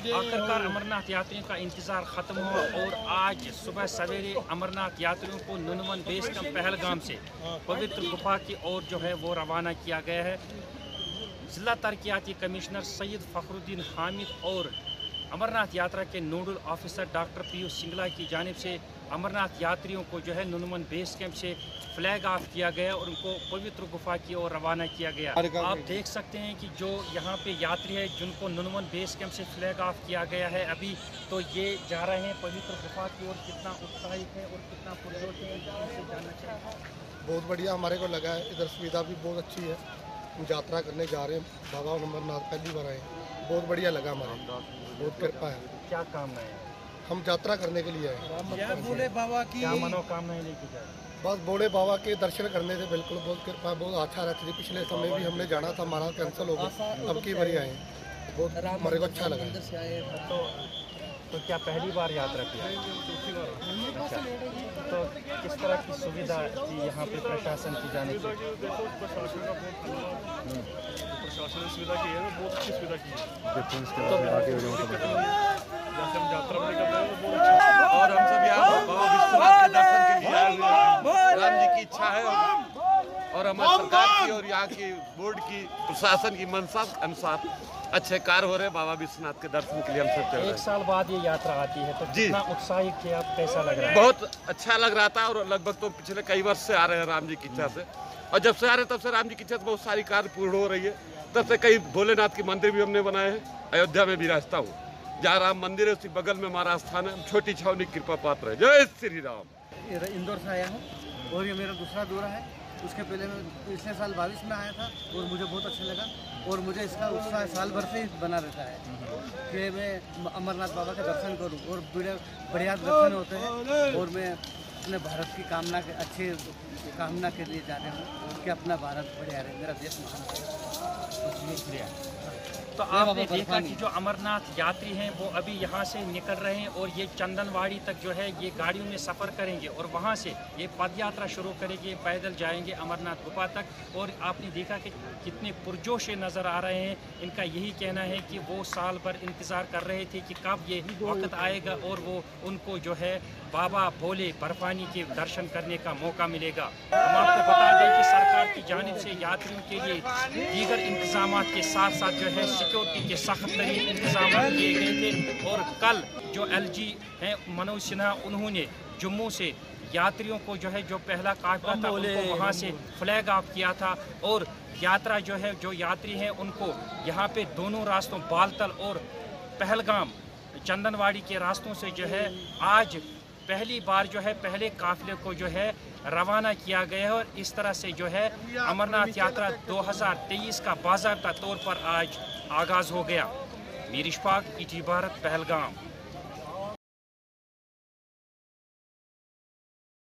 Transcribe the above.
आखिरकार अमरनाथ यात्रियों का इंतज़ार ख़त्म हुआ और आज सुबह सवेरे अमरनाथ यात्रियों को नुनवन बेस कैंप पहलगाम से पवित्र गुफा की ओर जो है वो रवाना किया गया है। ज़िला तरक्याती कमिश्नर सैयद फ़खरुद्दीन हामिद और अमरनाथ यात्रा के nodal officer doctor Piyush Singla की जानिब से अमरनाथ यात्रियों को जो है नुनवन बेस कैंप से फ्लैग ऑफ किया गया और उनको पवित्र गुफा की ओर रवाना किया गया। आप देख सकते हैं कि जो यहाँ पे यात्री है जिनको नुनवन बेस कैंप से फ्लैग ऑफ किया गया है अभी तो ये जा रहे हैं पवित्र गुफा की ओर। कितना उत्साहित है और कितना पुरजोश है इनसे जानना चाहिए। बहुत बढ़िया हमारे को लगा है, इधर सुविधा भी बहुत अच्छी है। हम यात्रा करने जा रहे हैं, बाबा अमरनाथ पहली बार आए, बहुत बढ़िया लगा हमारे, बहुत कृपा है। क्या कामना है? हम यात्रा करने के लिए आए। बोले बाबा की क्या मनोकामनाएं लेके जा रहे हैं? बस बोले बाबा के दर्शन करने से बिल्कुल बहुत कृपा है, बहुत अच्छा रहती थी। पिछले समय भी हमने जाना था, हमारा कैंसिल हो गया, अब की बारी आए, बहुत हमारे को अच्छा लगा। तो क्या पहली बार यात्रा की? अच्छा, तो किस तरह की सुविधा थी यहाँ पे प्रशासन की जाने से? प्रशासन ने सुविधा की है, बहुत अच्छी सुविधा की है। जैसे हम यात्रा में निकल रहे हैं बहुत अच्छा। और हम सब यहाँ बाबा विश्वनाथ के दर्शन के लिए आए हुए हैं। राम जी की इच्छा है और हमारी सरकार की और यहाँ की बोर्ड की प्रशासन की मंशा अनुसार अच्छे कार्य हो रहे हैं। बाबा विश्वनाथ के दर्शन के लिए हम सब चल रहे हैं। 1 साल बाद ये यात्रा आती है तो कितना उत्साहित थे आप, कैसा लग रहा है? बहुत अच्छा लग रहा था और लगभग तो पिछले कई वर्ष से आ रहे हैं राम जी की इच्छा से, और जब से आ रहे हैं तब से राम जी की इच्छा से बहुत सारी कार्य पूर्ण हो रही है। तब से कई भोलेनाथ के मंदिर भी हमने बनाए हैं। अयोध्या में भी रास्ता हूँ, जहाँ राम मंदिर है उसके बगल में हमारा स्थान है। छोटी छावनी कृपा पात्र है। जय श्री राम। इंदौर से आया हूँ और ये मेरा दूसरा दौरा है। उसके पहले मैं पिछले साल 22 में आया था और मुझे बहुत अच्छा लगा और मुझे इसका उत्साह साल भर से ही बना रहता है कि मैं अमरनाथ बाबा के दर्शन करूं और बढ़िया दर्शन होते हैं। और मैं अपने भारत की कामना के अच्छी कामना के लिए जा रहा हूँ कि अपना भारत बढ़िया रहे, मेरा देश महान शुक्रिया। तो आपने देखा कि जो अमरनाथ यात्री हैं वो अभी यहाँ से निकल रहे हैं और ये चंदनवाड़ी तक जो है ये गाड़ियों में सफ़र करेंगे और वहाँ से ये पद यात्रा शुरू करेंगे, पैदल जाएंगे अमरनाथ गुफा तक। और आपने देखा कि कितने पुरजोश नज़र आ रहे हैं। इनका यही कहना है कि वो साल भर इंतज़ार कर रहे थे कि कब ये वक्त आएगा और वो उनको जो है बाबा भोले बर्फानी के दर्शन करने का मौका मिलेगा। हम आपको बता दें कि सरकार की जानिब से यात्रियों के लिए दीगर इंतजाम के साथ साथ जो है सिक्योरिटी के सख्त तरीन इंतजाम किए गए थे। और कल जो LG हैं मनोज सिन्हा, उन्होंने जम्मू से यात्रियों को जो है जो पहला काफिला था उनको वहाँ से फ्लैग ऑफ किया था और यात्रा जो है जो यात्री हैं उनको यहाँ पे दोनों रास्तों बालतल और पहलगाम चंदनवाड़ी के रास्तों से जो है आज पहली बार जो है पहले काफिले को जो है रवाना किया गया है। और इस तरह से जो है अमरनाथ यात्रा 2023 का बाज़ाब्ता तौर पर आज आगाज़ हो गया। मीर इशफाक, ET भारत, पहलगाम।